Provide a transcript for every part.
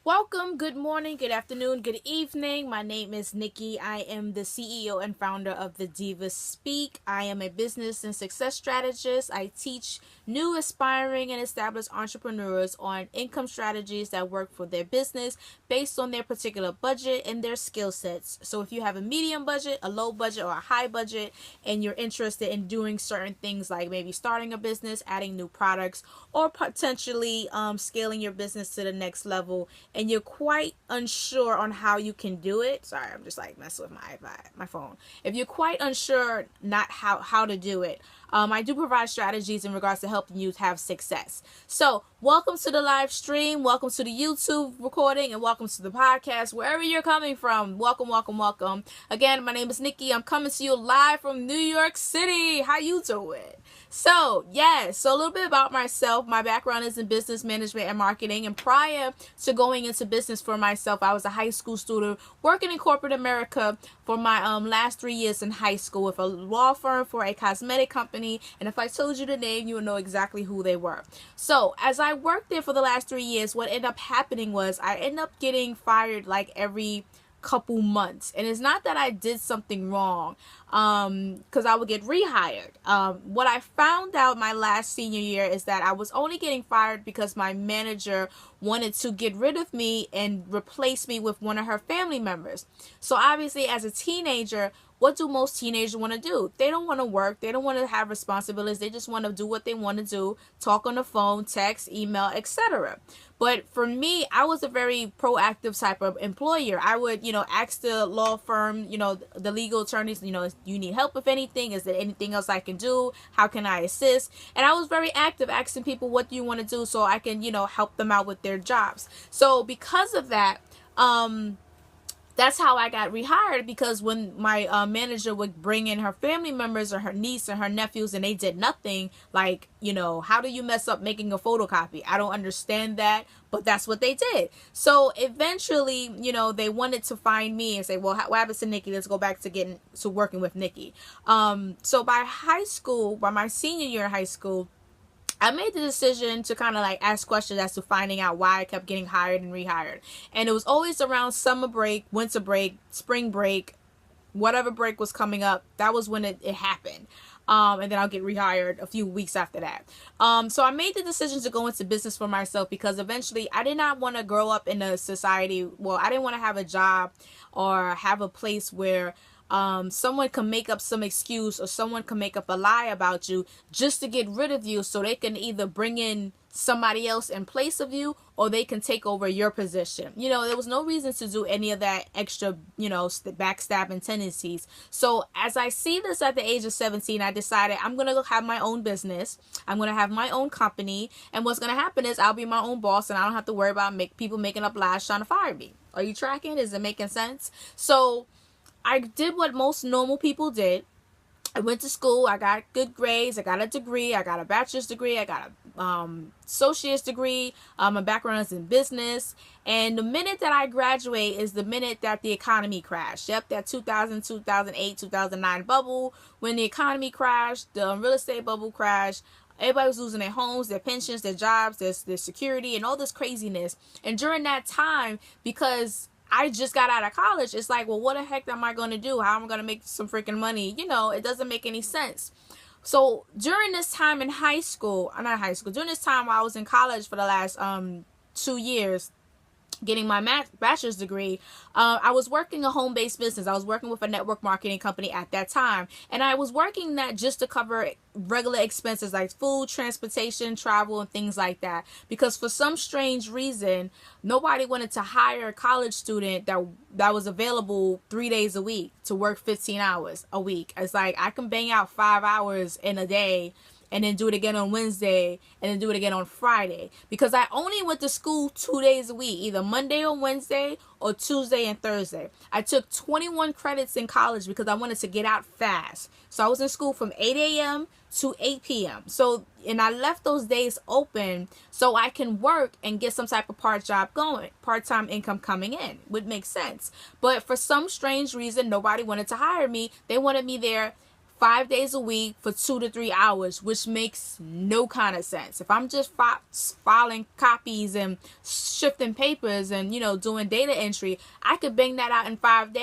Welcome, good morning, good afternoon, good evening. My name is Nikki. I am the CEO and founder of the Diva Speak. I am a business and success strategist. I teach new aspiring and established entrepreneurs on income strategies that work for their business based on their particular budget and their skill sets. So if you have a medium budget, a low budget, or a high budget, and you're interested in doing certain things like maybe starting a business, adding new products, or potentially scaling your business to the next level, and you're quite unsure on how you can do it. Sorry, I'm just like messing with my phone. If you're quite unsure not how to do it, I do provide strategies in regards to helping you have success. So welcome to the live stream, welcome to the YouTube recording, and welcome to the podcast, wherever you're coming from. Welcome, welcome, welcome. Again, my name is Nikki. I'm coming to you live from New York City. How you doing? So a little bit about myself. My background is in business management and marketing, and prior to going into business for myself, I was a high school student working in corporate America for my last 3 years in high school with a law firm for a cosmetic company. And if I told you the name, you would know exactly who they were. So as I worked there for the last 3 years, what ended up happening was I ended up getting fired like every couple months. And it's not that I did something wrong, because I would get rehired. What I found out my last senior year is that I was only getting fired because my manager wanted to get rid of me and replace me with one of her family members. So obviously, as a teenager, what do most teenagers want to do? They don't want to work. They don't want to have responsibilities. They just want to do what they want to do, talk on the phone, text, email, etc. But for me, I was a very proactive type of employer. I would, ask the law firm, the legal attorneys, you need help with anything? Is there anything else I can do? How can I assist? And I was very active, asking people, what do you want to do, so I can, help them out with their jobs. So because of that, that's how I got rehired, because when my manager would bring in her family members or her niece or her nephews and they did nothing, like, how do you mess up making a photocopy? I don't understand that, but that's what they did. So eventually, they wanted to find me and say, well, what happens to Nikki? Let's go back to working with Nikki. So by my senior year in high school, I made the decision to kind of like ask questions as to finding out why I kept getting hired and rehired. And it was always around summer break, winter break, spring break, whatever break was coming up. That was when it happened. And then I'll get rehired a few weeks after that. So I made the decision to go into business for myself, because eventually I did not want to grow up in a society. Well, I didn't want to have a job or have a place where someone can make up some excuse or someone can make up a lie about you just to get rid of you, so they can either bring in somebody else in place of you, or they can take over your position. There was no reason to do any of that extra, backstabbing tendencies. So as I see this at the age of 17, I decided I'm going to have my own business. I'm going to have my own company. And what's going to happen is I'll be my own boss, and I don't have to worry about people making up lies trying to fire me. Are you tracking? Is it making sense? So I did what most normal people did. I went to school. I got good grades. I got a degree. I got a bachelor's degree. I got a associate's degree. My background is in business. And the minute that I graduate is the minute that the economy crashed. Yep, that 2000, 2008, 2009 bubble. When the economy crashed, the real estate bubble crashed. Everybody was losing their homes, their pensions, their jobs, their security, and all this craziness. And during that time, because I just got out of college, it's like, well, what the heck am I going to do? How am I going to make some freaking money? It doesn't make any sense. So during this time in during this time while I was in college for the last 2 years, getting my bachelor's degree, I was working a home-based business. I was working with a network marketing company at that time, and I was working that just to cover regular expenses like food, transportation, travel, and things like that, because for some strange reason nobody wanted to hire a college student that was available 3 days a week to work 15 hours a week. It's like, I can bang out 5 hours in a day and then do it again on Wednesday, and then do it again on Friday, because I only went to school 2 days a week, either Monday or Wednesday or Tuesday and Thursday. I took 21 credits in college because I wanted to get out fast. So I was in school from 8 a.m. to 8 p.m. And I left those days open so I can work and get some type of part-time income coming in, would make sense. But for some strange reason, nobody wanted to hire me. They wanted me there 5 days a week for 2 to 3 hours, which makes no kind of sense. If I'm just filing copies and shifting papers and, doing data entry, I could bang that out in 5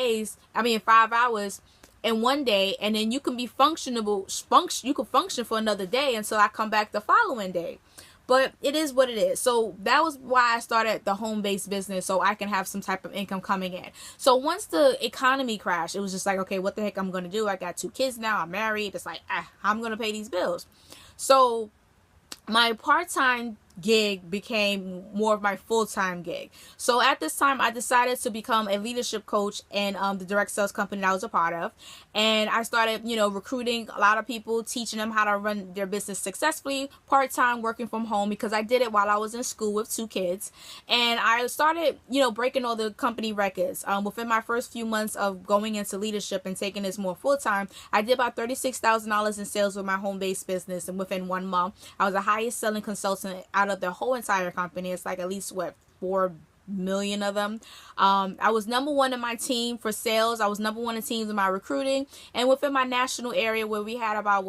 hours in one day, and then you can be you can function for another day until I come back the following day. But it is what it is. So that was why I started the home-based business, so I can have some type of income coming in. So once the economy crashed, it was just like, okay, what the heck I'm going to do? I got 2 kids now. I'm married. It's like, I'm going to pay these bills. So my part-time gig became more of my full-time gig. So at this time, I decided to become a leadership coach in the direct sales company that I was a part of. And I started, recruiting a lot of people, teaching them how to run their business successfully, part-time, working from home, because I did it while I was in school with 2 kids. And I started, breaking all the company records. Within my first few months of going into leadership and taking this more full-time, I did about $36,000 in sales with my home-based business. And within 1 month, I was the highest selling consultant out of the whole entire company. It's like at least 4 million of them. I was number 1 in my team for sales. I was number 1 in teams in my recruiting, and within my national area where we had about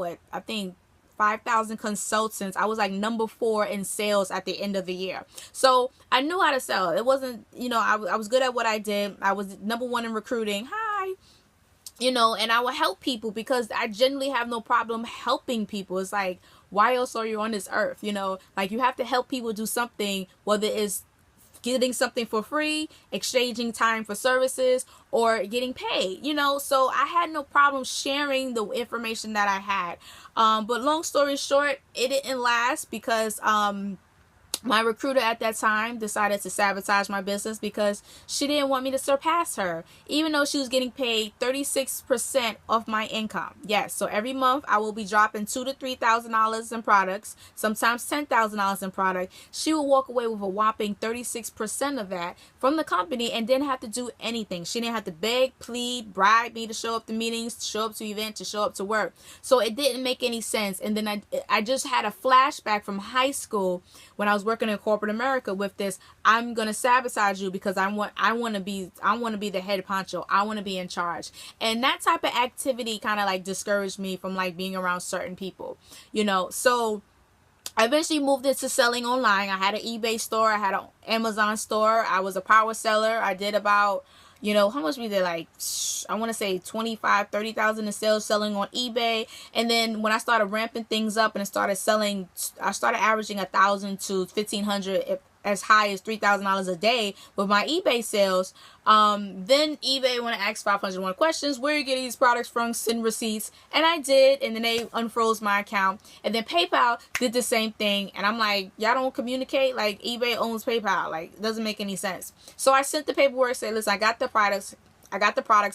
5,000 consultants, I was like number 4 in sales at the end of the year. So I knew how to sell. It wasn't, I was good at what I did. I was number 1 in recruiting. And I would help people because I generally have no problem helping people. It's like, why else are you on this earth? Like, you have to help people do something, whether it's getting something for free, exchanging time for services, or getting paid, so I had no problem sharing the information that I had. But long story short, it didn't last because my recruiter at that time decided to sabotage my business because she didn't want me to surpass her, even though she was getting paid 36% of my income. Yes, so every month I will be dropping $2,000 to $3,000 in products, sometimes $10,000 in product. She will walk away with a whopping 36% of that from the company and didn't have to do anything. She didn't have to beg, plead, bribe me to show up to meetings, to show up to events, to show up to work. So it didn't make any sense. And then I just had a flashback from high school when I was working in corporate America with this. I'm gonna sabotage you because I want to be the head honcho. I want to be in charge. And that type of activity kind of like discouraged me from like being around certain people, So I eventually moved into selling online. I had an eBay store. I had an Amazon store. I was a power seller. I did about, how much we did? Like, I want to say 25, 30,000 in sales selling on eBay. And then when I started ramping things up and I started averaging 1,000 to 1,500, as high as $3,000 a day with my eBay sales. Then eBay want to ask 501 questions. Where are you getting these products from? Send receipts. And I did. And then they unfroze my account. And then PayPal did the same thing. And I'm like, y'all don't communicate? Like, eBay owns PayPal. Like, it doesn't make any sense. So I sent the paperwork, said, listen, I got the products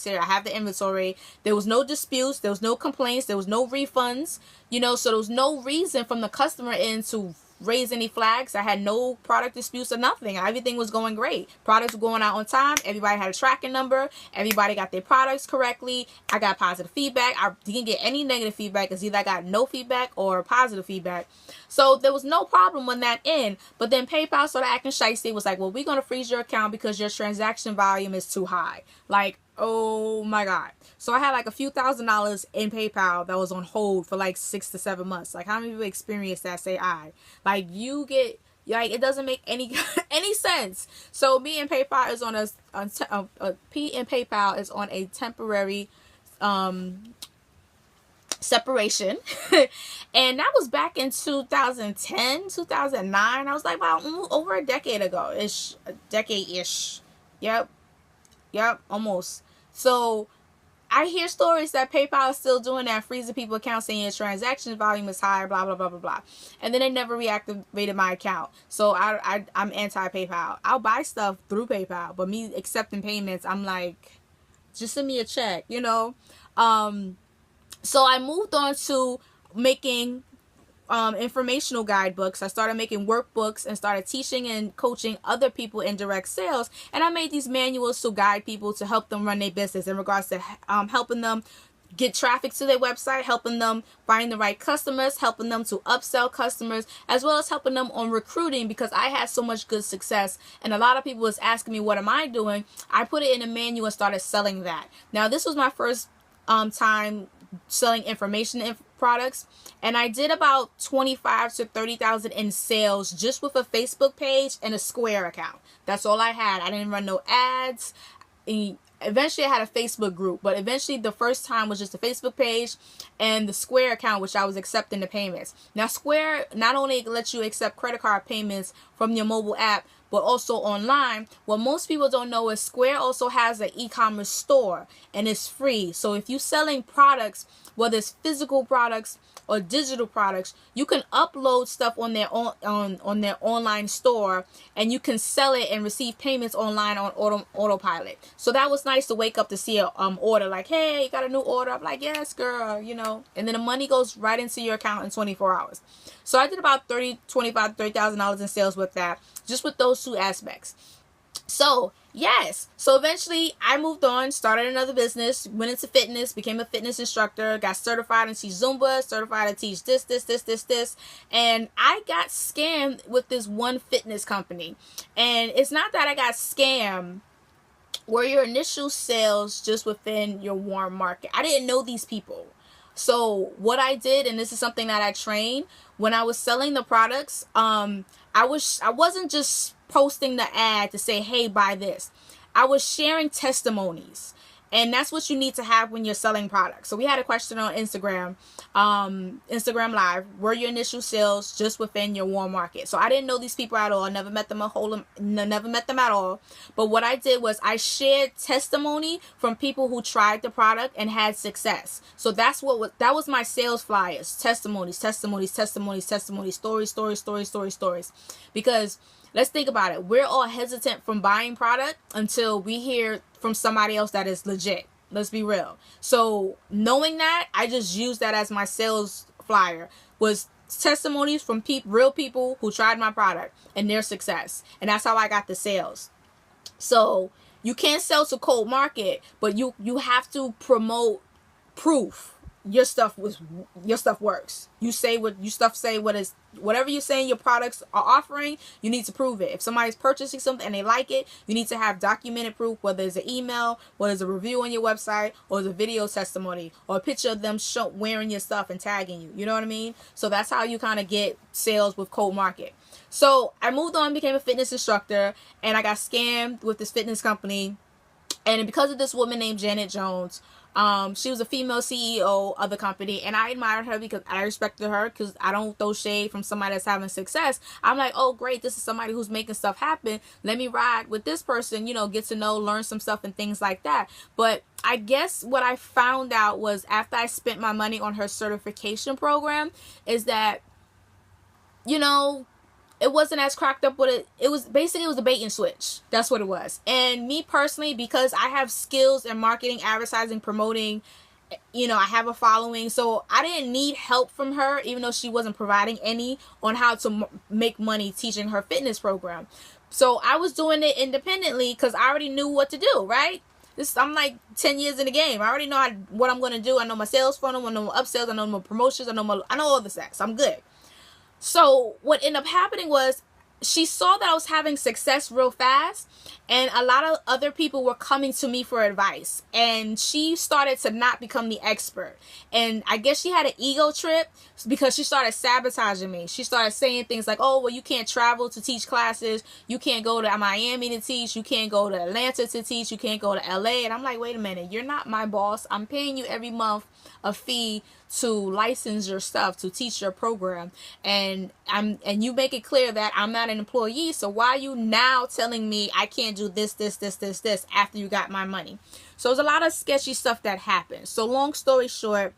here. I have the inventory. There was no disputes. There was no complaints. There was no refunds. So there was no reason from the customer end to raise any flags. I had no product disputes or nothing. Everything was going great. Products were going out on time. Everybody had a tracking number. Everybody got their products correctly. I got positive feedback. I didn't get any negative feedback. It's either I got no feedback or positive feedback. So there was no problem on that end. But then PayPal started acting shysty. It was like, well, we're going to freeze your account because your transaction volume is too high. Like, oh my God. So I had like a few $1,000s in PayPal that was on hold for like 6 to 7 months. Like, how many people experience that? Say I. Like, it doesn't make any sense. So me and PayPal is on a temporary separation. And that was back in 2010, 2009. I was like about over a decade ago. Decade-ish. Yep, almost. So I hear stories that PayPal is still doing that, freezing people's accounts, saying your transaction volume is higher, blah, blah, blah, blah, blah. And then they never reactivated my account. So I'm anti-PayPal. I'll buy stuff through PayPal, but me accepting payments, I'm like, just send me a check, So I moved on to making informational guidebooks. I started making workbooks and started teaching and coaching other people in direct sales. And I made these manuals to guide people to help them run their business in regards to helping them get traffic to their website, helping them find the right customers, helping them to upsell customers, as well as helping them on recruiting, because I had so much good success. And a lot of people was asking me, what am I doing? I put it in a manual and started selling that. Now, this was my first time selling information products, and I did about 25 to 30,000 in sales just with a Facebook page and a Square account. That's all I had. I didn't run no ads. Eventually I had a Facebook group, but eventually the first time was just a Facebook page and the Square account, which I was accepting the payments. Now Square not only lets you accept credit card payments from your mobile app, but also online. What most people don't know is Square also has an e-commerce store, and it's free. So if you're selling products, whether it's physical products or digital products, you can upload stuff on their on their online store, and you can sell it and receive payments online on autopilot. So that was nice to wake up to see a order like, hey, you got a new order. I'm like, yes, girl, you know, and then the money goes right into your account in 24 hours. So I did about $30,000 in sales with that, just with those two aspects. So yes, so eventually I moved on, started another business, went into fitness, became a fitness instructor, got certified to teach Zumba, certified to teach this, and I got scammed with this one fitness company. And it's not that I got scammed were your initial sales just within your warm market. I didn't know these people. So what I did, and this is something that I trained, when I was selling the products, I wasn't just posting the ad to say, hey, buy this. I was sharing testimonies. And that's what you need to have when you're selling products. So we had a question on Instagram Live. Were your initial sales just within your warm market? So I didn't know these people at all. I never met them at all. But what I did was I shared testimony from people who tried the product and had success. So that was my sales flyers. Testimonies, stories. Because let's think about it. We're all hesitant from buying product until we hear from somebody else that is legit. Let's be real. So knowing that, I just used that as my sales flyer, was testimonies from real people who tried my product and their success. And that's how I got the sales. So you can't sell to cold market, but you have to promote proof. Your stuff works. You say whatever you're saying your products are offering, you need to prove it. If somebody's purchasing something and they like it, you need to have documented proof, whether it's an email, whether it's a review on your website, or it's a video testimony, or a picture of them wearing your stuff and tagging you. You know what I mean? So that's how you kind of get sales with cold market. So I moved on, became a fitness instructor, and I got scammed with this fitness company. And because of this woman named Janet Jones, she was a female CEO of the company, and I admired her because I respected her, because I don't throw shade from somebody that's having success. I'm like, oh great, this is somebody who's making stuff happen. Let me ride with this person, get to know, learn some stuff and things like that. But I guess what I found out was, after I spent my money on her certification program, is that, it wasn't as cracked up with it. It was a bait and switch. That's what it was. And me personally, because I have skills in marketing, advertising, promoting, I have a following. So I didn't need help from her, even though she wasn't providing any, on how to make money teaching her fitness program. So I was doing it independently because I already knew what to do, right? I'm like 10 years in the game. I already know what I'm going to do. I know my sales funnel. I know my upsells. I know my promotions. I know all the stats. I'm good. So what ended up happening was, she saw that I was having success real fast, and a lot of other people were coming to me for advice, and she started to not become the expert. And I guess she had an ego trip, because she started sabotaging me. She started saying things like, oh, well, you can't travel to teach classes, you can't go to Miami to teach, you can't go to Atlanta to teach, you can't go to LA. And I'm like, wait a minute, you're not my boss. I'm paying you every month a fee to license your stuff, to teach your program, and you make it clear that I'm not an employee. So why are you now telling me I can't do this after you got my money? So there's a lot of sketchy stuff that happened. So long story short,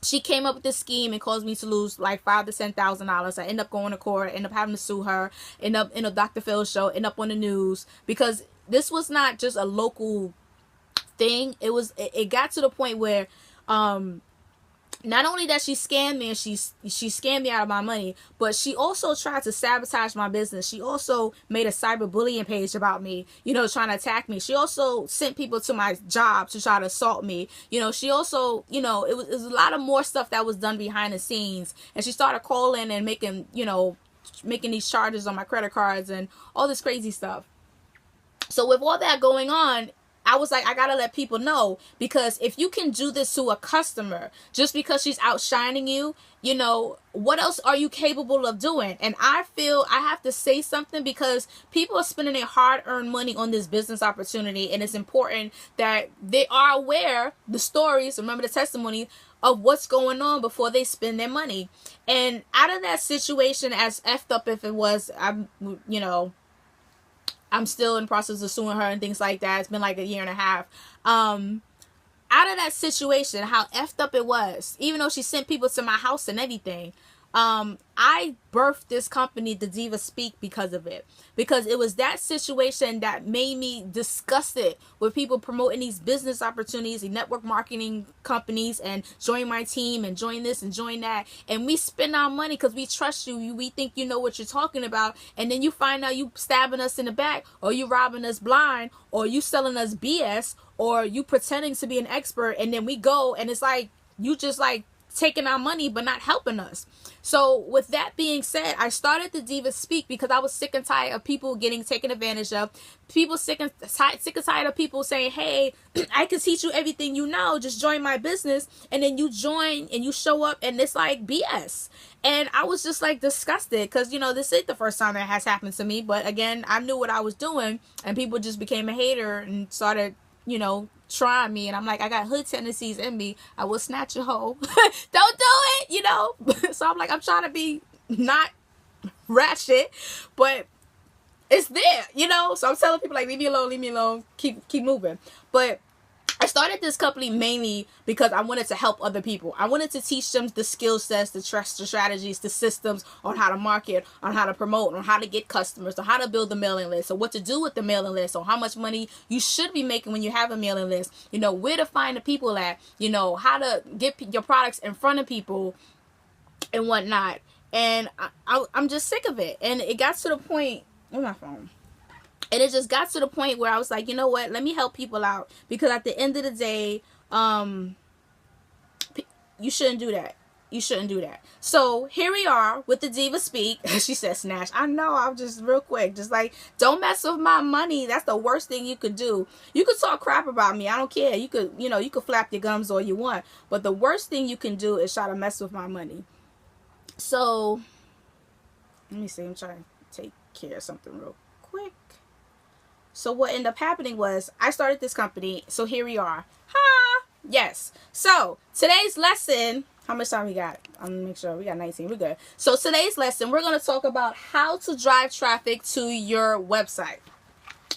she came up with this scheme and caused me to lose like $5,000 to $10,000. I end up going to court, end up having to sue her, end up in a Dr. Phil show, end up on the news, because this was not just a local thing. It got to the point where not only that she scammed me, and she scammed me out of my money, but she also tried to sabotage my business. She also made a cyberbullying page about me, trying to attack me. She also sent people to my job to try to assault me. She also, it was a lot of more stuff that was done behind the scenes. And she started calling and making these charges on my credit cards and all this crazy stuff. So with all that going on, I was like, I gotta let people know, because if you can do this to a customer just because she's outshining you, you know, what else are you capable of doing? And I feel I have to say something, because people are spending their hard-earned money on this business opportunity, and it's important that they are aware, the stories, remember the testimony of what's going on before they spend their money. And out of that situation, as effed up if it was, you know, I'm still in the process of suing her and things like that. It's been like a year and a half. Out of that situation, how effed up it was, even though she sent people to my house and everything, I birthed this company, the Diva Speak, because of it. Because it was that situation that made me disgusted with people promoting these business opportunities, and network marketing companies, and join my team, and join this and join that. And we spend our money because we trust you. We think you know what you're talking about. And then you find out you stabbing us in the back, or you robbing us blind, or you selling us BS, or you pretending to be an expert. And then we go, and it's like, you just like taking our money but not helping us. So with that being said, I started the Diva Speak because I was sick and tired of people getting taken advantage of. People sick and tired of people saying, hey, I can teach you everything you know, just join my business. And then you join and you show up and it's like BS. And I was just like disgusted, because, you know, this ain't the first time that has happened to me. But again, I knew what I was doing, and people just became a hater and started, you know, trying me. And I'm like, I got hood tendencies in me. I will snatch a hoe. Don't do it, you know. So I'm like, I'm trying to be not ratchet, but it's there, you know. So I'm telling people like, leave me alone, keep moving. But I started this company mainly because I wanted to help other people. I wanted to teach them the skill sets, the strategies, the systems on how to market, on how to promote, on how to get customers, on how to build the mailing list, or what to do with the mailing list, or how much money you should be making when you have a mailing list, you know, where to find the people at, you know, how to get your products in front of people and whatnot. And I'm just sick of it. And it got to the point, where's my phone? And it just got to the point where I was like, you know what? Let me help people out. Because at the end of the day, you shouldn't do that. You shouldn't do that. So here we are with the Diva Speak. She said snatch. I know. I'm just real quick. Just like, don't mess with my money. That's the worst thing you could do. You could talk crap about me. I don't care. You could, you know, you could flap your gums all you want. But the worst thing you can do is try to mess with my money. So let me see. I'm trying to take care of something real quick. So what ended up happening was I started this company. So here we are. Ha! Yes. So today's lesson, how much time we got? I'm going to make sure we got 19. We're good. So today's lesson, we're going to talk about how to drive traffic to your website.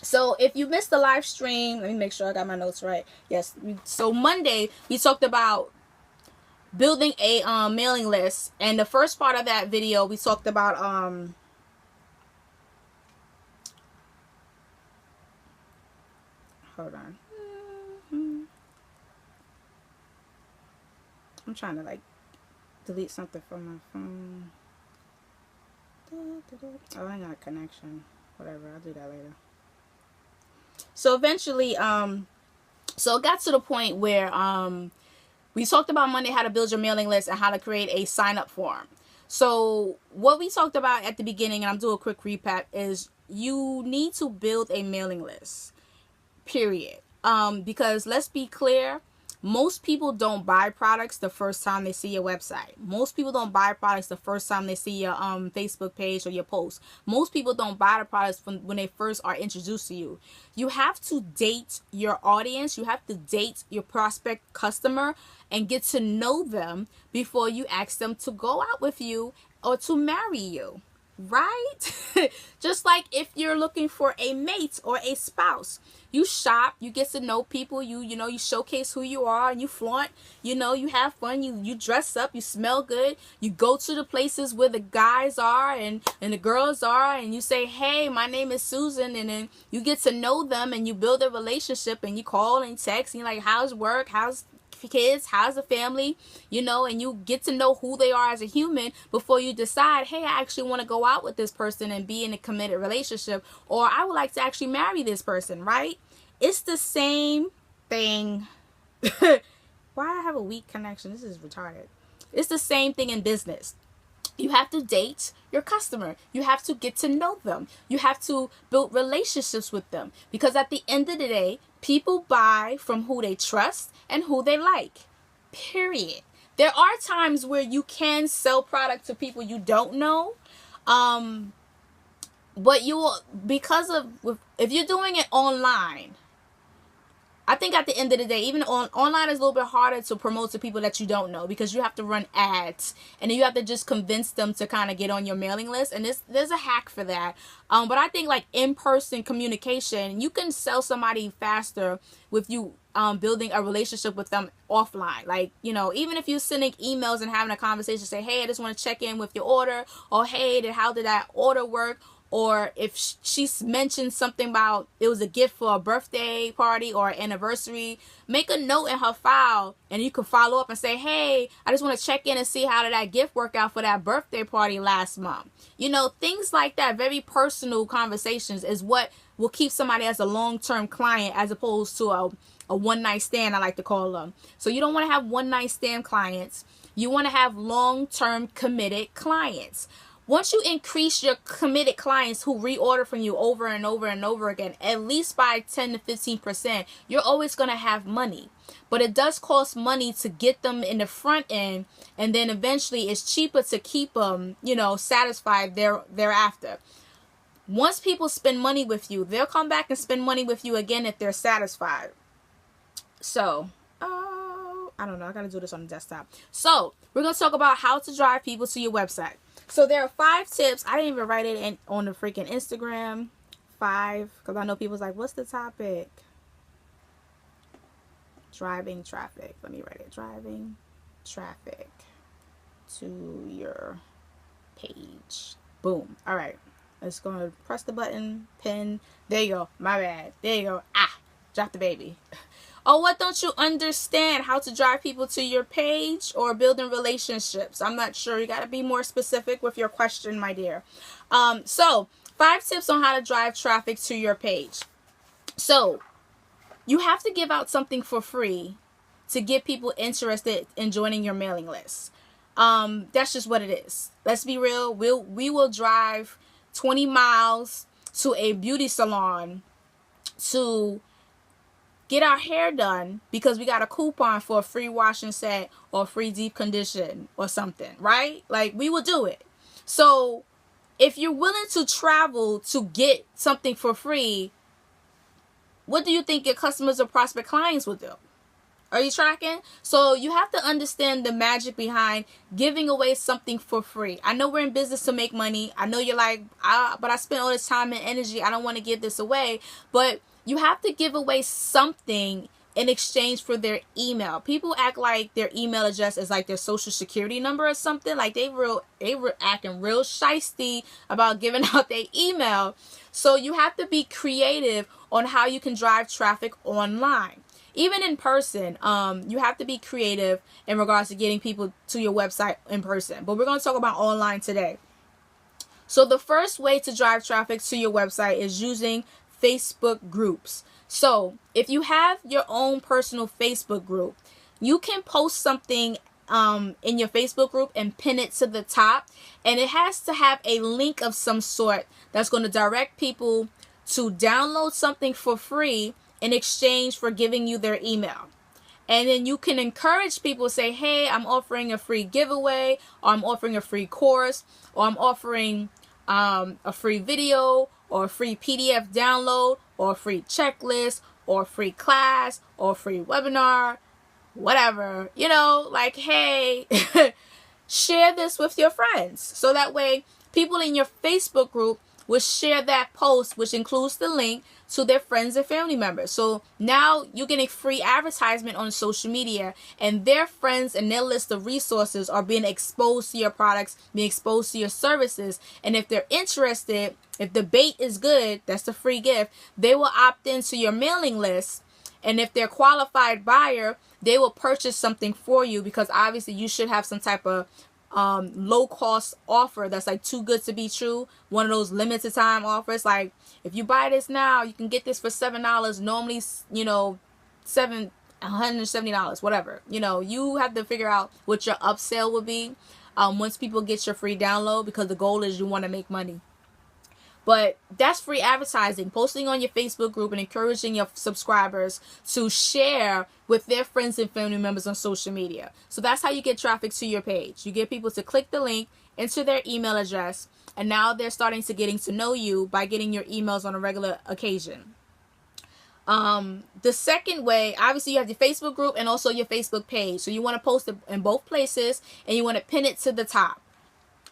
So if you missed the live stream, let me make sure I got my notes right. Yes. So Monday, we talked about building a mailing list. And the first part of that video, we talked about hold on. I'm trying to like delete something from my phone. Oh, I got a connection. Whatever, I'll do that later. So eventually, so it got to the point where we talked about Monday how to build your mailing list and how to create a sign-up form. So what we talked about at the beginning, and I'm doing a quick recap, is you need to build a mailing list. Period. Because let's be clear, most people don't buy products the first time they see your website. Most people don't buy products the first time they see your Facebook page or your post. Most people don't buy the products when they first are introduced to you. You have to date your audience. You have to date your prospect customer and get to know them before you ask them to go out with you or to marry you. Right? Just like if you're looking for a mate or a spouse, you shop, you get to know people, you know, you showcase who you are, and you flaunt, you know, you have fun, you dress up, you smell good, you go to the places where the guys are and the girls are, and you say, hey, my name is Susan, and then you get to know them and you build a relationship, and you call and text, and you're like, how's work, how's kids, how's the family, you know, and you get to know who they are as a human before you decide, hey, I actually want to go out with this person and be in a committed relationship, or I would like to actually marry this person, right? It's the same thing. Why I have a weak connection? This is retarded. It's the same thing in business. You have to date your customer. You have to get to know them. You have to build relationships with them, because at the end of the day, People buy from who they trust and who they like. Period. There are times where you can sell product to people you don't know. But you will, if you're doing it online, I think at the end of the day, even online is a little bit harder to promote to people that you don't know, because you have to run ads and then you have to just convince them to kind of get on your mailing list. And there's a hack for that. But I think like in-person communication, you can sell somebody faster with you building a relationship with them offline. Like, you know, even if you're sending emails and having a conversation, say, hey, I just want to check in with your order, or hey, how did that order work? Or if she's mentioned something about it was a gift for a birthday party or an anniversary, make a note in her file and you can follow up and say, hey, I just want to check in and see how did that gift work out for that birthday party last month. You know, things like that, very personal conversations is what will keep somebody as a long-term client as opposed to a one-night stand, I like to call them. So you don't want to have one-night stand clients. You want to have long-term committed clients. Once you increase your committed clients who reorder from you over and over and over again, at least by 10 to 15%, you're always going to have money. But it does cost money to get them in the front end, and then eventually it's cheaper to keep them, you know, satisfied thereafter. Once people spend money with you, they'll come back and spend money with you again if they're satisfied. So, I don't know, I got to do this on the desktop. So, we're going to talk about how to drive people to your website. So there are 5 tips. I didn't even write it on the freaking Instagram. 5, because I know people's like, what's the topic? Driving traffic. Let me write it. Driving traffic to your page. Boom. All right. Let's go and press the button. Pin. There you go. My bad. There you go. Drop the baby. Oh, what don't you understand? How to drive people to your page or building relationships? I'm not sure. You got to be more specific with your question, my dear. So 5 tips on how to drive traffic to your page. So you have to give out something for free to get people interested in joining your mailing list. That's just what it is. Let's be real. We will drive 20 miles to a beauty salon to get our hair done because we got a coupon for a free washing set or free deep condition or something, right? Like, we will do it. So if you're willing to travel to get something for free, what do you think your customers or prospect clients will do? Are you tracking? So you have to understand the magic behind giving away something for free. I know we're in business to make money. I know you're like, but I spent all this time and energy. I don't want to give this away. But you have to give away something in exchange for their email. People act like their email address is like their social security number or something. Like they were acting real shysty about giving out their email. So you have to be creative on how you can drive traffic online. Even in person, you have to be creative in regards to getting people to your website in person. But we're going to talk about online today. So the first way to drive traffic to your website is using Facebook groups. So if you have your own personal Facebook group, you can post something in your Facebook group and pin it to the top. And it has to have a link of some sort that's going to direct people to download something for free in exchange for giving you their email. And then you can encourage people to say, hey, I'm offering a free giveaway, or I'm offering a free course, or I'm offering a free video, or a free PDF download, or a free checklist, or a free class, or a free webinar, whatever. You know, like, hey, share this with your friends. So that way people in your Facebook group will share that post, which includes the link, to their friends and family members. So now you're getting free advertisement on social media, and their friends and their list of resources are being exposed to your products, being exposed to your services. And if they're interested, if the bait is good, that's the free gift, they will opt into your mailing list. And if they're a qualified buyer, they will purchase something for you, because obviously you should have some type of low cost offer that's like too good to be true. One of those limited time offers, like if you buy this now, you can get this for $7. Normally, you know, $170, whatever. You know, you have to figure out what your upsell will be once people get your free download, because the goal is you want to make money. But that's free advertising, posting on your Facebook group and encouraging your subscribers to share with their friends and family members on social media. So that's how you get traffic to your page. You get people to click the link, enter their email address, and now they're starting to getting to know you by getting your emails on a regular occasion. The second way, obviously you have your Facebook group and also your Facebook page. So you want to post it in both places and you want to pin it to the top.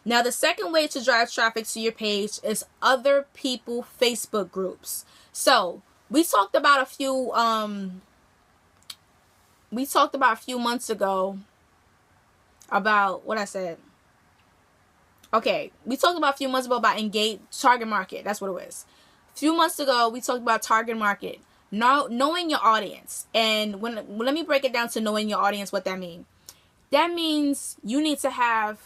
Now the second way to drive traffic to your page is other people Facebook groups. So we talked about a few months ago about what I said. Okay, we talked about a few months ago about engage target market. That's what it was. A few months ago, we talked about target market. Now, knowing your audience. And let me break it down to knowing your audience, what that means. That means you need to have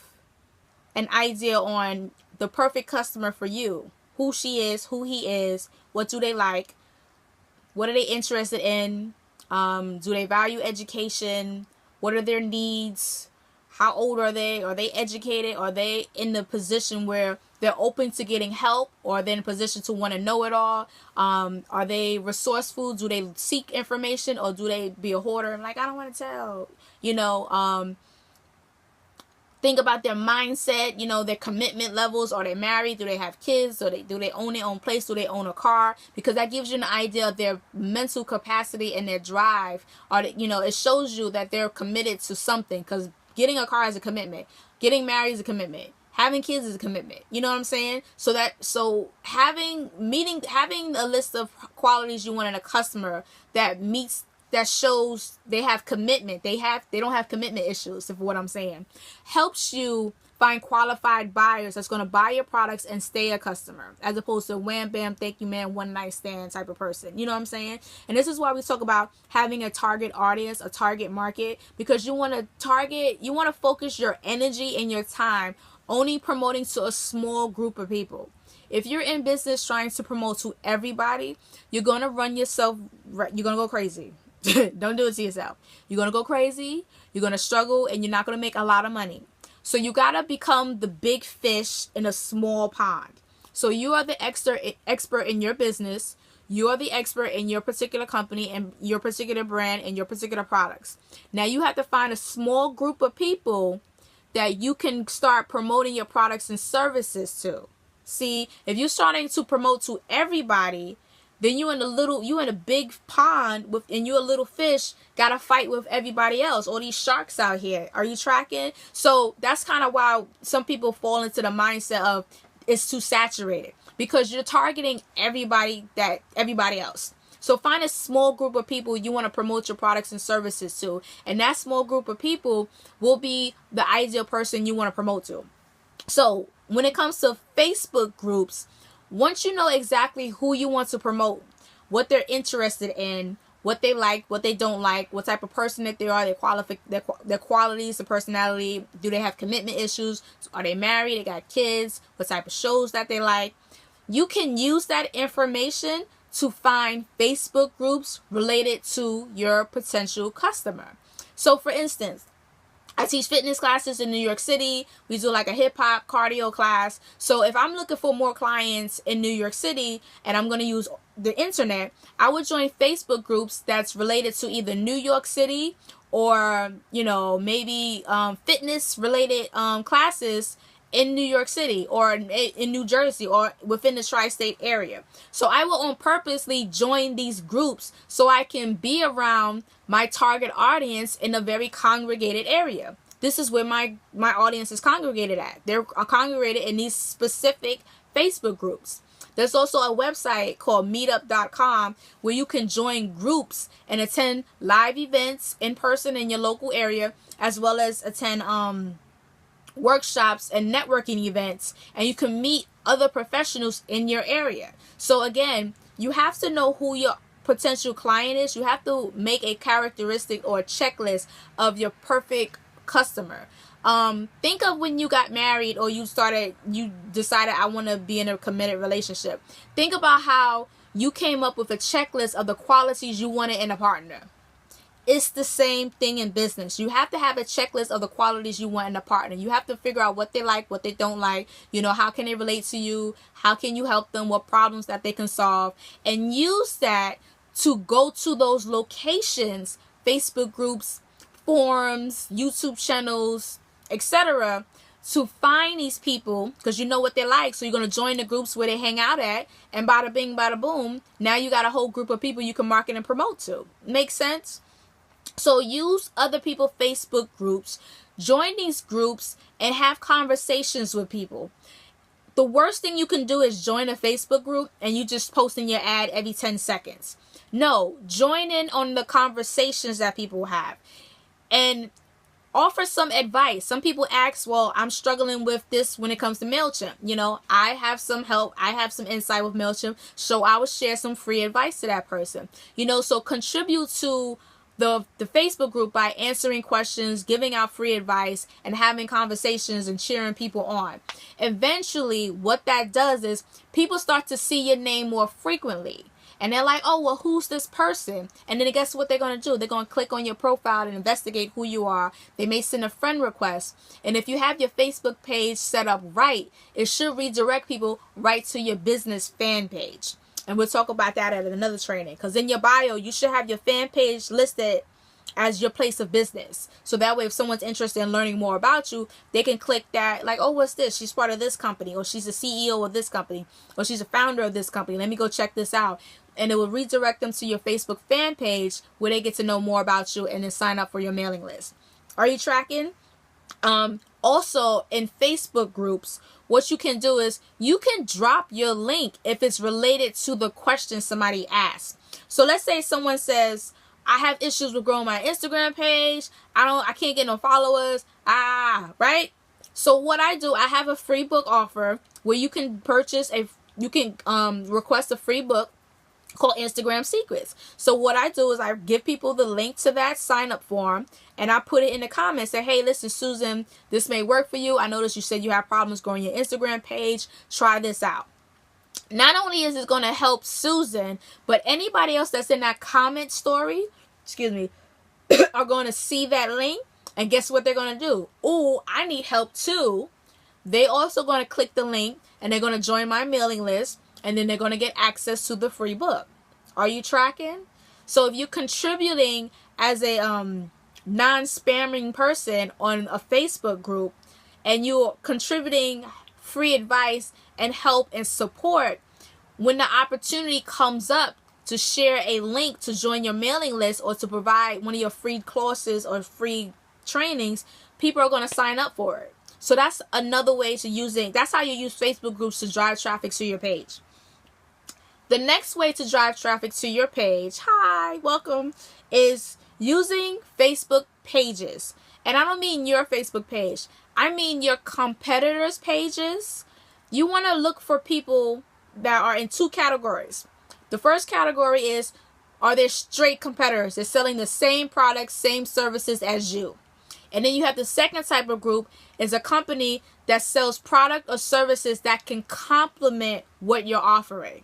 an idea on the perfect customer for you. Who she is, who he is, what do they like, what are they interested in, do they value education, what are their needs, how old are they educated, are they in the position where they're open to getting help, or they're in a position to want to know it all, are they resourceful, do they seek information, or do they be a hoarder and like, I don't want to tell, think about their mindset, their commitment levels. Are they married? Do they have kids? Do they own their own place? Do they own a car? Because that gives you an idea of their mental capacity and their drive. It shows you that they're committed to something, because getting a car is a commitment. Getting married is a commitment. Having kids is a commitment. You know what I'm saying? So having a list of qualities you want in a customer that shows they have commitment. They don't have commitment issues, if what I'm saying. Helps you find qualified buyers that's going to buy your products and stay a customer, as opposed to wham bam thank you man one night stand type of person. You know what I'm saying? And this is why we talk about having a target audience, a target market, because you want to focus your energy and your time only promoting to a small group of people. If you're in business trying to promote to everybody, you're going to you're going to go crazy. Don't do it to yourself. You're going to go crazy, you're going to struggle, and you're not going to make a lot of money. So you got to become the big fish in a small pond. So you are the expert in your business. You are the expert in your particular company and your particular brand and your particular products. Now you have to find a small group of people that you can start promoting your products and services to. See, if you're starting to promote to everybody, then you in a big pond and you a little fish, gotta fight with everybody else. All these sharks out here. Are you tracking? So that's kind of why some people fall into the mindset of it's too saturated, because you're targeting everybody else. So find a small group of people you want to promote your products and services to, and that small group of people will be the ideal person you want to promote to. So when it comes to Facebook groups, once you know exactly who you want to promote, what they're interested in, what they like, what they don't like, what type of person that they are, their qualities, their personality, do they have commitment issues, are they married, they got kids, what type of shows that they like, you can use that information to find Facebook groups related to your potential customer. So for instance, I teach fitness classes in New York City. We do like a hip hop cardio class. So if I'm looking for more clients in New York City and I'm going to use the internet, I would join Facebook groups that's related to either New York City or, maybe fitness related classes in New York City or in New Jersey or within the tri-state area. So I will on purposely join these groups so I can be around my target audience in a very congregated area. This is where my audience is congregated at. They're congregated in these specific Facebook groups. There's also a website called meetup.com where you can join groups and attend live events in person in your local area, as well as attend workshops and networking events, and you can meet other professionals in your area. So again, you have to know who your potential client is. You have to make a characteristic or a checklist of your perfect customer. Think of when you got married or you decided I want to be in a committed relationship. Think about how you came up with a checklist of the qualities you wanted in a partner. It's the same thing in business. You have to have a checklist of the qualities you want in a partner. You have to figure out what they like, what they don't like. You know, how can they relate to you? How can you help them? What problems that they can solve? And use that to go to those locations, Facebook groups, forums, YouTube channels, etc., to find these people, because you know what they like. So you're going to join the groups where they hang out at, and bada bing, bada boom, now you got a whole group of people you can market and promote to. Make sense? So use other people's Facebook groups, join these groups, and have conversations with people. The worst thing you can do is join a Facebook group and you just posting your ad every 10 seconds. No, join in on the conversations that people have and offer some advice. Some people ask, well, I'm struggling with this when it comes to MailChimp. You know, I have some help. I have some insight with MailChimp. So I will share some free advice to that person. You know, so contribute to the Facebook group by answering questions, giving out free advice, and having conversations and cheering people on. Eventually, what that does is people start to see your name more frequently. And they're like, oh, well, who's this person? And then guess what they're going to do? They're going to click on your profile and investigate who you are. They may send a friend request. And if you have your Facebook page set up right, it should redirect people right to your business fan page. And we'll talk about that at another training. Because in your bio, you should have your fan page listed as your place of business. So that way, if someone's interested in learning more about you, they can click that, like, oh, what's this? She's part of this company, or she's a CEO of this company, or she's a founder of this company. Let me go check this out. And it will redirect them to your Facebook fan page where they get to know more about you and then sign up for your mailing list. Are you tracking? Also, in Facebook groups, what you can do is you can drop your link if it's related to the question somebody asked. So let's say someone says, I have issues with growing my Instagram page. I can't get no followers. Right? So what I do, I have a free book offer where you can request a free book called Instagram Secrets. So what I do is I give people the link to that sign up form, and I put it in the comments. Say, hey, listen, Susan, this may work for you. I noticed you said you have problems growing your Instagram page. Try this out. Not only is it going to help Susan, but anybody else that's in that comment story, are going to see that link, and guess what they're going to do? Oh, I need help too. They also going to click the link, and they're going to join my mailing list, and then they're going to get access to the free book. Are you tracking? So if you're contributing as a non-spamming person on a Facebook group, and you're contributing free advice and help and support, when the opportunity comes up to share a link to join your mailing list or to provide one of your free courses or free trainings, people are going to sign up for it. So that's another way that's how you use Facebook groups to drive traffic to your page. The next way to drive traffic to your page, hi, welcome, is using Facebook pages. And I don't mean your Facebook page. I mean your competitors' pages. You want to look for people that are in two categories. The first category is, are they straight competitors? They're selling the same products, same services as you. And then you have the second type of group is a company that sells product or services that can complement what you're offering.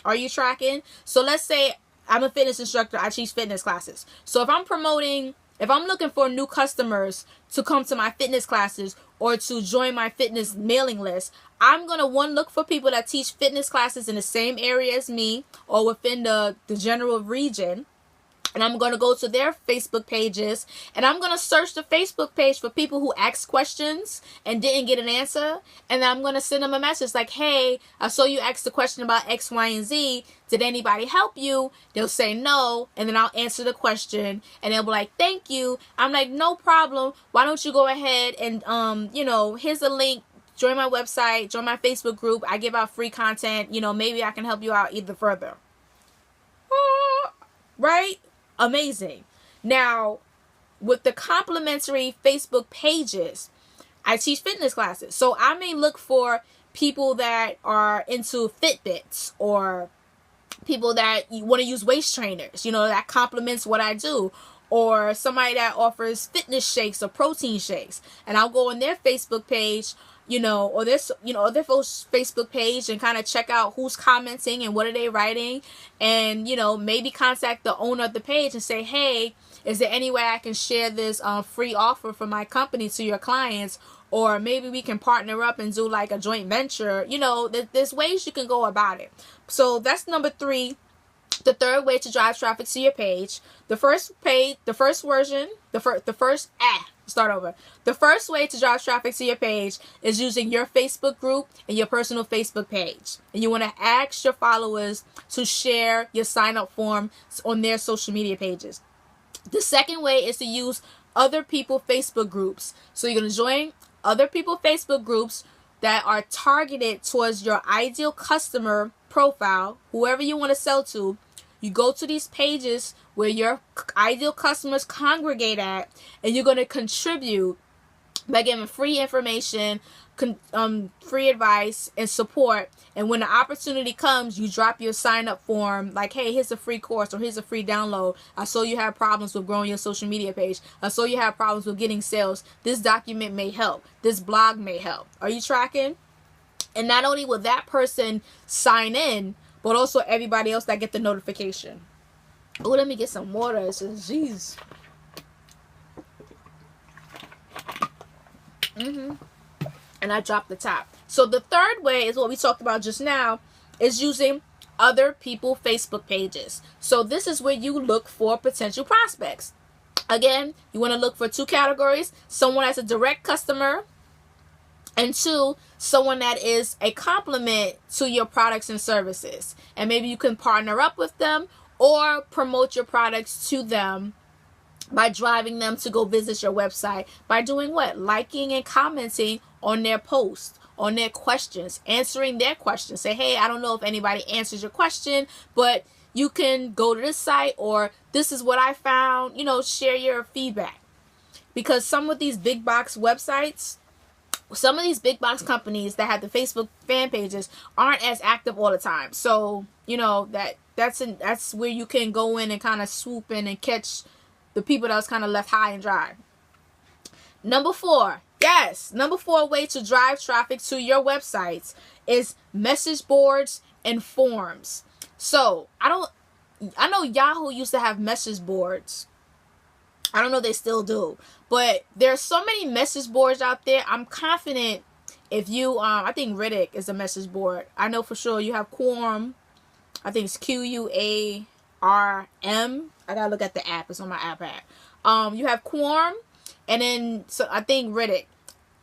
Are you tracking? So let's say I'm a fitness instructor. I teach fitness classes. So if I'm looking for new customers to come to my fitness classes or to join my fitness mailing list, I'm going to look for people that teach fitness classes in the same area as me or within the general region. And I'm going to go to their Facebook pages, and I'm going to search the Facebook page for people who asked questions and didn't get an answer. And then I'm going to send them a message like, hey, I saw you asked a question about X, Y, and Z. Did anybody help you? They'll say no. And then I'll answer the question, and they'll be like, thank you. I'm like, no problem. Why don't you go ahead and, here's a link. Join my website, join my Facebook group. I give out free content. Maybe I can help you out either further. Right? Amazing. Now, with the complimentary Facebook pages, I teach fitness classes. So I may look for people that are into Fitbits or people that want to use waist trainers, that complements what I do. Or somebody that offers fitness shakes or protein shakes. And I'll go on their Facebook page or this, their Facebook page and kind of check out who's commenting and what are they writing, and maybe contact the owner of the page and say, hey, is there any way I can share this free offer from my company to your clients? Or maybe we can partner up and do like a joint venture. There's ways you can go about it. So that's number 3. The third way to drive traffic to your page. The first way to drive traffic to your page is using your Facebook group and your personal Facebook page. And you want to ask your followers to share your sign up form on their social media pages. The second way is to use other people's Facebook groups. So you're going to join other people's Facebook groups that are targeted towards your ideal customer profile, whoever you want to sell to. You go to these pages where your ideal customers congregate at, and you're going to contribute by giving free information, free advice, and support. And when the opportunity comes, you drop your sign up form like, hey, here's a free course, or here's a free download. I saw you have problems with growing your social media page. I saw you have problems with getting sales. This document may help. This blog may help. Are you tracking? And not only will that person sign in, but also everybody else that get the notification. Oh, let me get some water. Jeez. And I dropped the top. So the third way is what we talked about just now, is using other people's Facebook pages. So this is where you look for potential prospects. Again, you want to look for 2 categories: someone that's a direct customer, and 2, someone that is a complement to your products and services. And maybe you can partner up with them or promote your products to them by driving them to go visit your website. By doing what? Liking and commenting on their posts, on their questions, answering their questions. Say, hey, I don't know if anybody answers your question, but you can go to this site, or this is what I found. Share your feedback. Because some of these big box websites, some of these big box companies that have the Facebook fan pages aren't as active all the time. So, that's where you can go in and kind of swoop in and catch the people that was kind of left high and dry. Number 4 way to drive traffic to your websites is message boards and forums. So, I know Yahoo used to have message boards. I don't know if they still do, but there's so many message boards out there. I'm confident if you, I think Reddit is a message board. I know for sure you have Quorum. I think it's Quarm. I gotta look at the app. It's on my iPad. You have Quorum, and then I think Reddit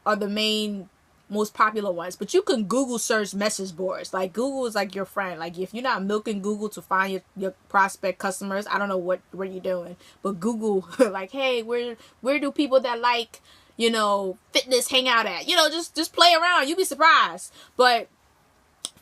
are the most popular ones. But you can Google search message boards. Like, Google is like your friend. Like, if you're not milking Google to find your prospect customers, I don't know what you're doing. But Google, like, hey, where do people that like, fitness hang out at? Just play around. You'll be surprised. But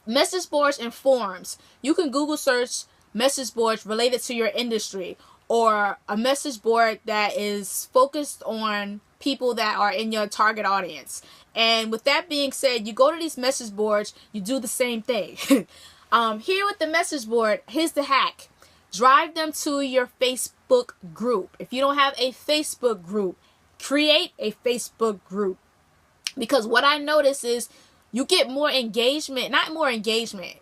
message boards and forums. You can Google search message boards related to your industry, or a message board that is focused on people that are in your target audience. And with that being said, you go to these message boards, you do the same thing. Here with the message board, here's the hack. Drive them to your Facebook group. If you don't have a Facebook group, create a Facebook group. Because what I notice is you get more engagement, not more engagement.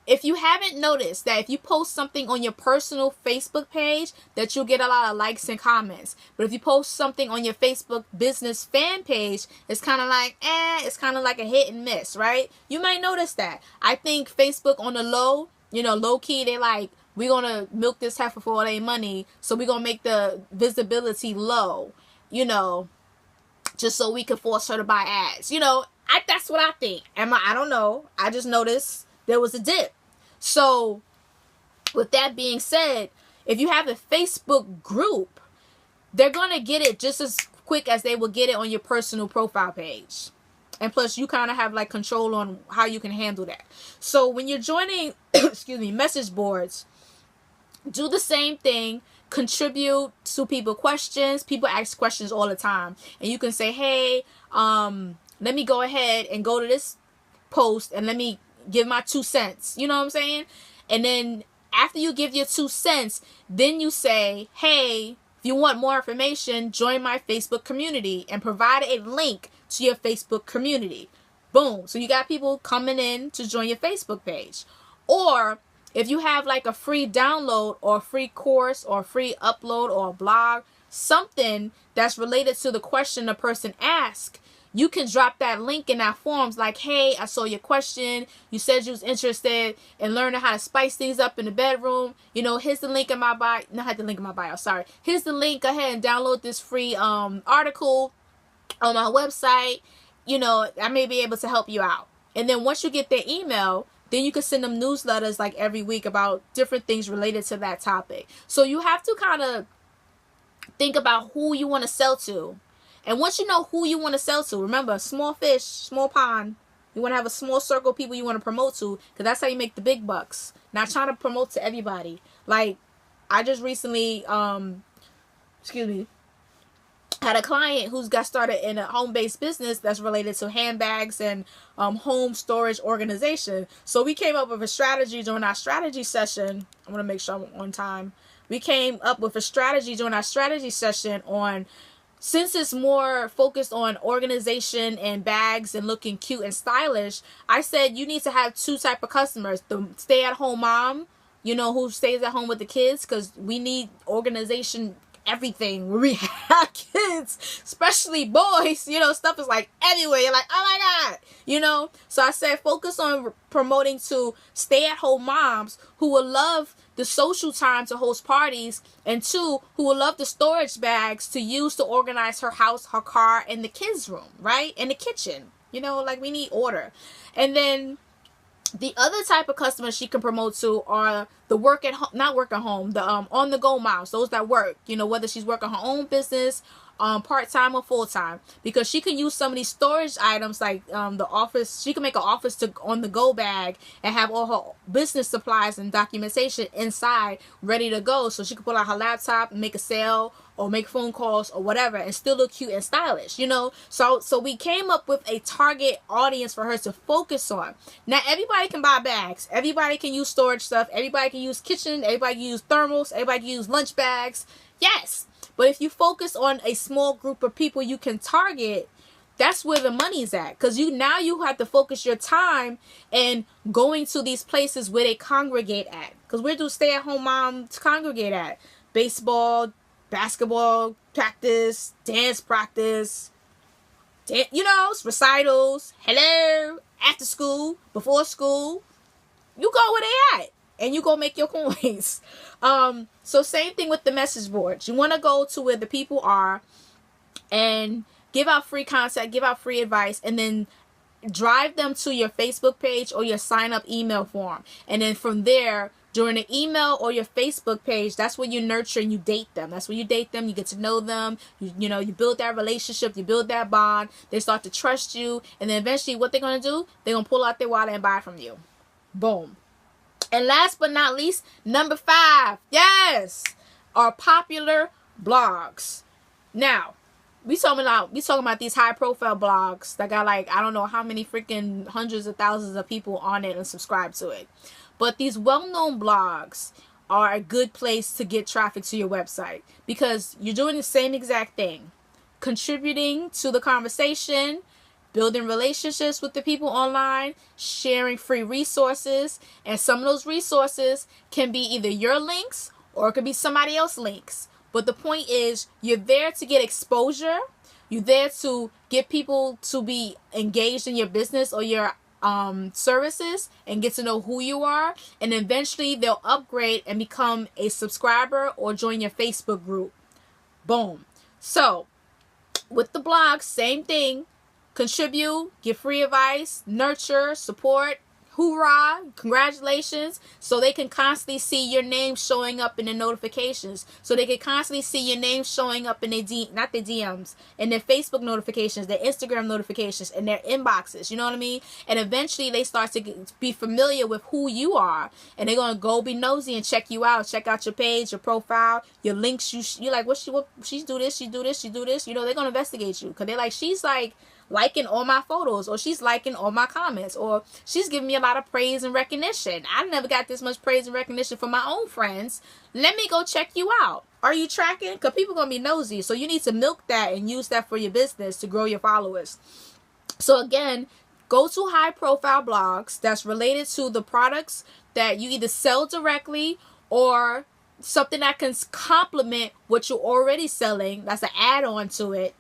If you haven't noticed that if you post something on your personal Facebook page, that you'll get a lot of likes and comments. But if you post something on your Facebook business fan page, it's kind of like, it's kind of like a hit and miss, right? You might notice that. I think Facebook on the low, low key, they like, we're going to milk this heifer for all their money. So we're going to make the visibility low, just so we can force her to buy ads. That's what I think. I don't know. I just noticed there was a dip. So with that being said, if you have a Facebook group, they're going to get it just as quick as they will get it on your personal profile page. And plus, you kind of have like control on how you can handle that. So when you're joining, message boards, do the same thing. Contribute to people questions. People ask questions all the time. And you can say, hey, let me go ahead and go to this post and let me give my 2 cents. You know what I'm saying? And then after you give your 2 cents, then you say, hey, If you want more information, join my Facebook community and provide a link to your Facebook community. Boom. So you got people coming in to join your Facebook page. Or if you have like a free download or a free course or a free upload or a blog, something that's related to the question the person asked, you can drop that link in that forms like, hey, I saw your question. You said you was interested in learning how to spice things up in the bedroom. You know, here's the link in my bio. Not the link in my bio, sorry. Here's the link. Go ahead and download this free article on my website. You know, I may be able to help you out. And then once you get their email, then you can send them newsletters like every week about different things related to that topic. So you have to kind of think about who you want to sell to. And once you know who you want to sell to, remember, small fish, small pond. You want to have a small circle of people you want to promote to, because that's how you make the big bucks. Not trying to promote to everybody. Like, I just recently, had a client who's got started in a home-based business that's related to handbags and home storage organization. So we came up with a strategy during our strategy session. I want to make sure I'm on time. We came up with a strategy during our strategy session on, since it's more focused on organization and bags and looking cute and stylish, I said you need to have two type of customers. The stay-at-home mom, you know, who stays at home with the kids, because we need organization everything when we have kids, especially boys. You know, stuff is like everywhere. You're like, oh my God, you know. So I said focus on promoting to stay-at-home moms who will love the social time to host parties, and two, who will love the storage bags to use to organize her house, her car, and the kids' room, right? And the kitchen. You know, like, we need order. And then the other type of customers she can promote to are the work at home, not work at home, the on the go moms, those that work, you know, whether she's working her own business, part-time or full-time, because she can use some of these storage items like the office. She can make an office to on the go bag and have all her business supplies and documentation inside ready to go, so she can pull out her laptop and make a sale or make phone calls or whatever and still look cute and stylish, you know. So we came up with a target audience for her to focus on. Now everybody can buy bags, everybody can use storage stuff, everybody can use kitchen, everybody can use thermals, everybody can use lunch bags, yes. But if you focus on a small group of people you can target, that's where the money's at. Because you have to focus your time in going to these places where they congregate at. Because where do stay-at-home moms congregate at? Baseball, basketball practice, dance practice, you know, recitals, hello, after school, before school. You go where they at, and you go make your coins. So same thing with the message boards. You want to go to where the people are and give out free content, give out free advice, and then drive them to your Facebook page or your sign up email form. And then from there, during the email or your Facebook page, that's when you nurture and you date them. That's when you date them. You get to know them. You know, you build that relationship. You build that bond. They start to trust you. And then eventually what they're going to do, they're going to pull out their wallet and buy from you. Boom. And last but not least, number 5, yes, are popular blogs. Now, we talking about these high profile blogs that got like, I don't know how many freaking hundreds of thousands of people on it and subscribe to it. But these well-known blogs are a good place to get traffic to your website, because you're doing the same exact thing, contributing to the conversation, building relationships with the people online, sharing free resources, and some of those resources can be either your links or it could be somebody else's links. But the point is, you're there to get exposure. You're there to get people to be engaged in your business or your services and get to know who you are. And eventually they'll upgrade and become a subscriber or join your Facebook group. Boom. So with the blogs, same thing. Contribute, give free advice, nurture, support, hoorah, congratulations, so they can constantly see your name showing up in the notifications, so they can constantly see your name showing up in their not their DMs, in their Facebook notifications, their Instagram notifications, in their inboxes, you know what I mean? And eventually they start to be familiar with who you are, and they're going to go be nosy and check you out, check out your page, your profile, your links. You're like, what she do this, she do this, she do this, you know. They're going to investigate you, because they're like, she's like liking all my photos, or she's liking all my comments, or she's giving me a lot of praise and recognition. I never got this much praise and recognition from my own friends. Let me go check you out. Are you tracking? Because people are going to be nosy. So you need to milk that and use that for your business to grow your followers. So again, go to high profile blogs that's related to the products that you either sell directly or something that can complement what you're already selling. That's an add-on to it.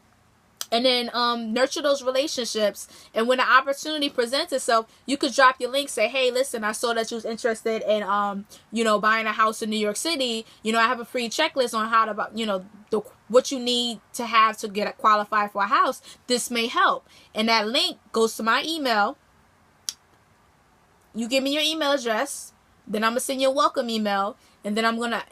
And then nurture those relationships. And when the opportunity presents itself, you could drop your link, say, hey, listen, I saw that you was interested in, buying a house in New York City. I have a free checklist on how to, what you need to have to get qualified for a house. This may help. And that link goes to my email. You give me your email address. Then I'm going to send you a welcome email. And then I'm going to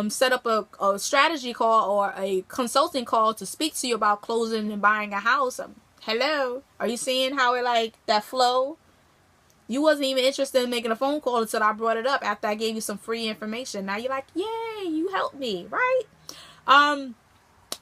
set up a strategy call or a consulting call to speak to you about closing and buying a house. Hello, are you seeing how it that flow? You wasn't even interested in making a phone call until I brought it up after I gave you some free information. Now you're like, yay, you helped me, right?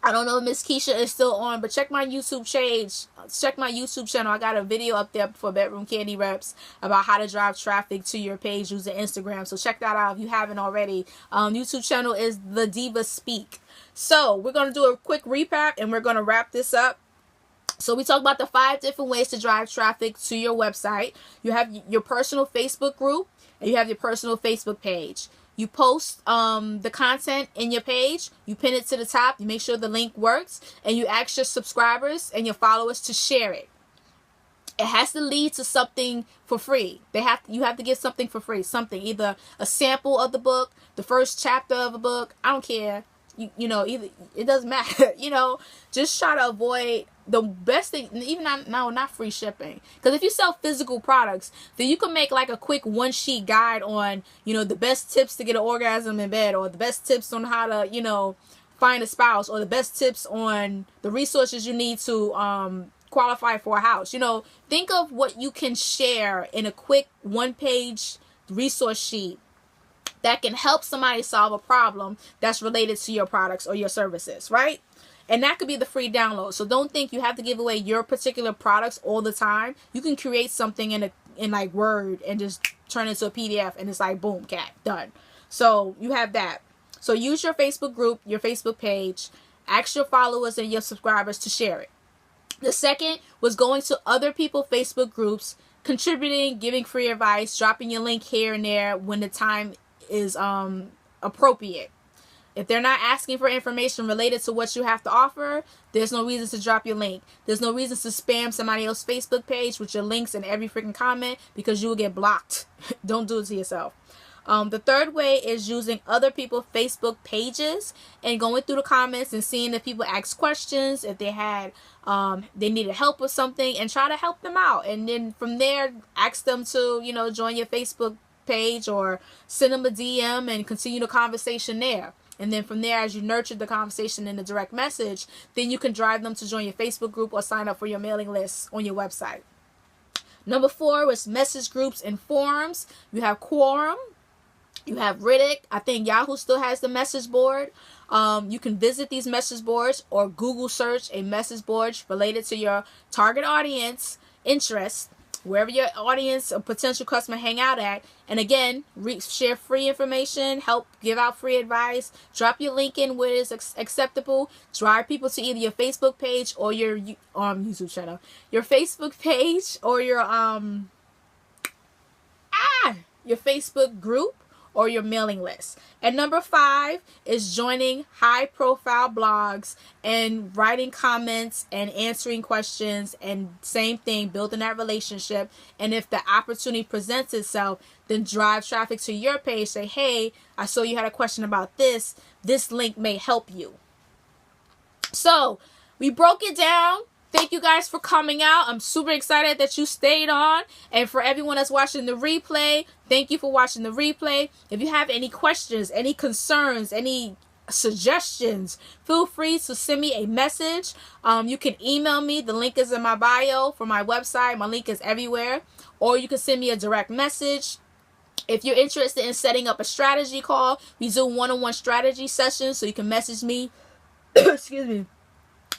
I don't know if Miss Keisha is still on, but check my YouTube page. Check my YouTube channel. I got a video up there for Bedroom Candy Reps about how to drive traffic to your page using Instagram. So check that out if you haven't already. YouTube channel is The Diva Speak. So we're going to do a quick recap and we're going to wrap this up. So we talked about the 5 different ways to drive traffic to your website. You have your personal Facebook group and you have your personal Facebook page. You post the content in your page, you pin it to the top, you make sure the link works, and you ask your subscribers and your followers to share it. It has to lead to something for free. You have to get something for free. Something, either a sample of the book, the first chapter of a book, I don't care. Either it doesn't matter. Just try to avoid the best thing, even not free shipping. Because if you sell physical products, then you can make a quick 1-sheet guide on, the best tips to get an orgasm in bed, or the best tips on how to, find a spouse, or the best tips on the resources you need to qualify for a house. Think of what you can share in a quick 1-page resource sheet that can help somebody solve a problem that's related to your products or your services, right? And that could be the free download. So don't think you have to give away your particular products all the time. You can create something in Word and just turn it into a PDF, and it's boom, cat, done. So you have that. So use your Facebook group, your Facebook page. Ask your followers and your subscribers to share it. The second was going to other people's Facebook groups, contributing, giving free advice, dropping your link here and there when the time is appropriate. If they're not asking for information related to what you have to offer, there's no reason to drop your link. There's no reason to spam somebody else's Facebook page with your links in every freaking comment, because you will get blocked. Don't do it to yourself. The third way is using other people's Facebook pages and going through the comments and seeing if people ask questions, if they needed help with something, and try to help them out. And then from there, ask them to, join your Facebook page, or send them a DM and continue the conversation there. And then from there, as you nurture the conversation in the direct message, then you can drive them to join your Facebook group or sign up for your mailing list on your website. Number 4 was message groups and forums. You have Quorum. You have Riddick. I think Yahoo still has the message board. You can visit these message boards or Google search a message board related to your target audience interest, wherever your audience or potential customer hang out at. And again, share free information, help give out free advice, drop your link in where it's acceptable, drive people to either your Facebook page or your YouTube channel, your Facebook page or your Facebook group or your mailing list. And number 5 is joining high profile blogs and writing comments and answering questions, and same thing, building that relationship. And if the opportunity presents itself, then drive traffic to your page. Say, hey, I saw you had a question about this. This link may help you. So we broke it down. Thank you guys for coming out. I'm super excited that you stayed on. And for everyone that's watching the replay, thank you for watching the replay. If you have any questions, any concerns, any suggestions, feel free to send me a message. You can email me. The link is in my bio for my website. My link is everywhere. Or you can send me a direct message. If you're interested in setting up a strategy call, we do one-on-one strategy sessions. So you can message me. Excuse me.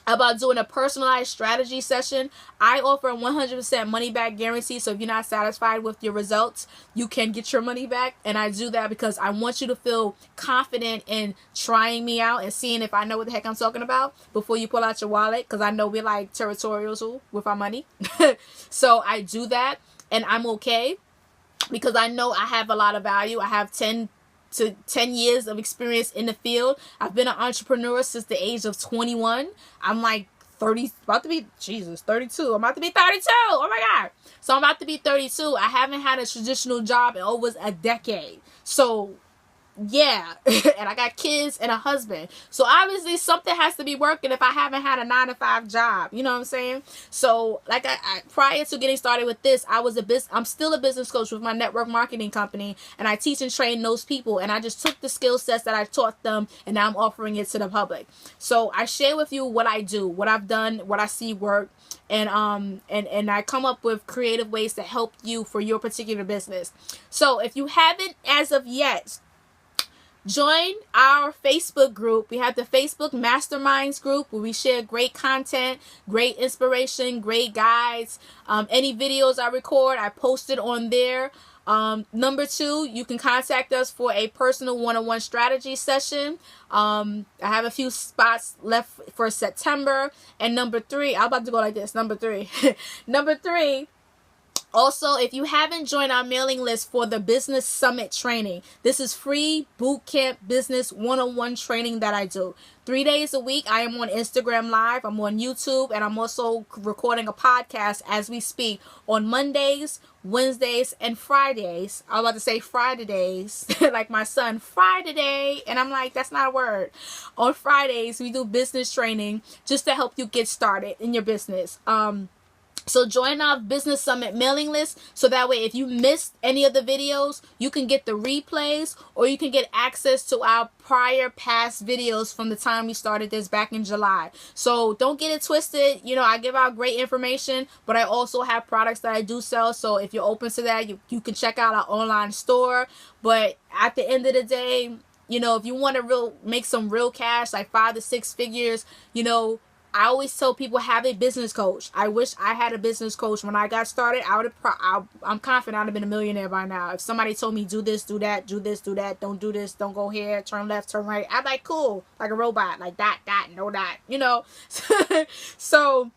about doing a personalized strategy session. I offer a 100% money back guarantee. So if you're not satisfied with your results, you can get your money back. And I do that because I want you to feel confident in trying me out and seeing if I know what the heck I'm talking about before you pull out your wallet. Because I know we're like territorial with our money. So I do that, and I'm okay because I know I have a lot of value. I have 10 years of experience in the field. I've been an entrepreneur since the age of 21. I'm like 32. I'm about to be 32. Oh my God. So I'm about to be 32. I haven't had a traditional job in over a decade. So yeah. And I got kids and a husband. So obviously something has to be working if I haven't had a 9-to-5 job. You know what I'm saying? So like I prior to getting started with this, I'm still a business coach with my network marketing company, and I teach and train those people, and I just took the skill sets that I taught them and now I'm offering it to the public. So I share with you what I do, what I've done, what I see work, and I come up with creative ways to help you for your particular business. So if you haven't as of yet, join our Facebook group. We have the Facebook Masterminds group where we share great content, great inspiration, great guides. Any videos I record, I post it on there. Number 2, you can contact us for a personal one-on-one strategy session. I have a few spots left for September. And number 3, I'm about to go like this. Number 3. Number 3. Also, if you haven't joined our mailing list for the Business Summit training, this is free boot camp business one-on-one training that I do. 3 days a week, I am on Instagram Live, I'm on YouTube, and I'm also recording a podcast as we speak on Mondays, Wednesdays, and Fridays. I was about to say Fridays, like my son, Friday, and I'm like, that's not a word. On Fridays, we do business training just to help you get started in your business. So join our Business Summit mailing list so that way if you missed any of the videos, you can get the replays or you can get access to our past videos from the time we started this back in July. So don't get it twisted. You know, I give out great information, but I also have products that I do sell. So if you're open to that, you can check out our online store. But at the end of the day, you know, if you want to make some real cash, like 5 to 6 figures, you know, I always tell people have a business coach. I wish I had a business coach when I got started. I'm confident I'd have been a millionaire by now. If somebody told me do this, do that, do this, do that, don't do this, don't go here, turn left, turn right, I'm like, cool, like a robot, like that, no, that, you know. So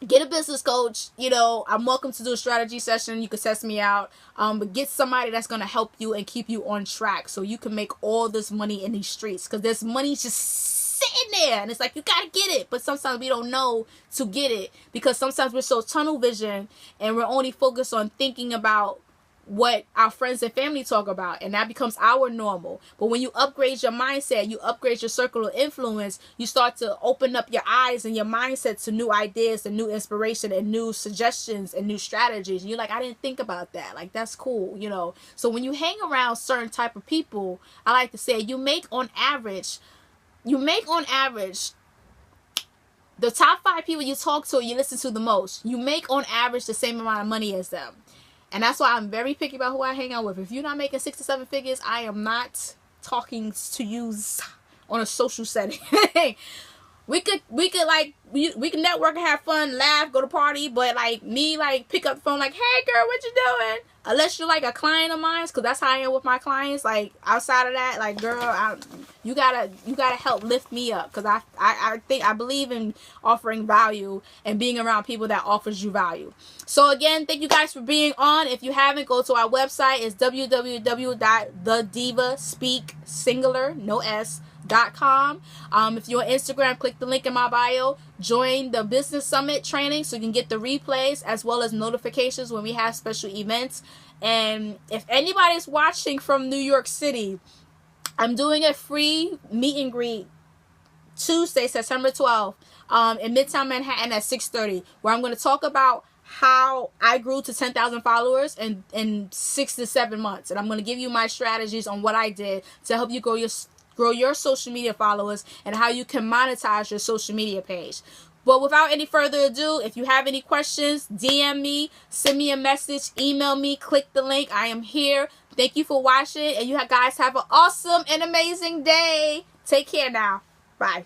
get a business coach. You know, I'm welcome to do a strategy session. You can test me out. But get somebody that's going to help you and keep you on track so you can make all this money in these streets, because there's money just sitting there and it's like you gotta get it, but sometimes we don't know to get it because sometimes we're so tunnel vision and we're only focused on thinking about what our friends and family talk about, and that becomes our normal. But when you upgrade your mindset, you upgrade your circle of influence, you start to open up your eyes and your mindset to new ideas and new inspiration and new suggestions and new strategies, and you're like, I didn't think about that, like that's cool, you know. So when you hang around certain type of people, I like to say you make on average the top 5 people you talk to, you listen to the most, you make on average the same amount of money as them. And that's why I'm very picky about who I hang out with. If you're not making 6 to 7 figures, I am not talking to you on a social setting. we could network and have fun, laugh, go to party, but like me, like pick up the phone like, hey girl, what you doing? Unless you're like a client of mine, because that's how I am with my clients. Like outside of that, like girl, you gotta help lift me up, because I believe in offering value and being around people that offers you value. So again, thank you guys for being on. If you haven't, go to our website. It's www.thediva.com. If you're on Instagram, click the link in my bio. Join the Business Summit training so you can get the replays as well as notifications when we have special events. And if anybody's watching from New York City, I'm doing a free meet and greet Tuesday, September 12th, in Midtown Manhattan at 6:30, where I'm going to talk about how I grew to 10,000 followers in 6 to 7 months. And I'm going to give you my strategies on what I did to help you grow your social media followers and how you can monetize your social media page. But without any further ado, if you have any questions, DM me, send me a message, email me, click the link. I am here. Thank you for watching, and you guys have an awesome and amazing day. Take care now. Bye.